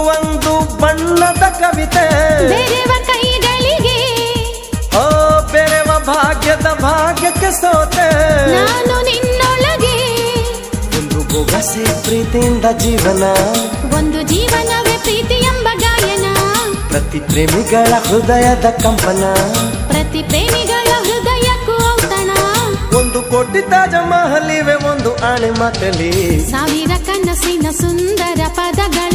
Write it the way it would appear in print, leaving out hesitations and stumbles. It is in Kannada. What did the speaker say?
ಒಂದು ಬಣ್ಣದ ಕವಿತೆ ಬೇರೆವ ಕೈಗಳಿಗೆ ಓ ಬೇರೆವ ಭಾಗ್ಯದ ಭಾಗ್ಯಕ್ಕೆ ಸೋತೆ ನಾನು ನಿನ್ನೊಳಗೆ ಒಂದು ಬೊಗಸೆ ಪ್ರೀತಿಯಿಂದ ಜೀವನ ಒಂದು ಜೀವನವೇ ಪ್ರೀತಿ ಎಂಬ ಗಾಯನ ಪ್ರತಿ ಪ್ರೇಮಿಗಳ ಹೃದಯದ ಕಂಪನ ಪ್ರತಿ ಪ್ರೇಮಿಗಳ ಹೃದಯಕ್ಕೂ ಔತಣ ಒಂದು ಕೋಟಿ ತಾಜ ಮಹಲಿವೆ ಒಂದು ಆಣೆ ಮಾತಲಿ ಸಾವಿರ ಕನಸಿನ ಸುಂದರ ಪದಗಳ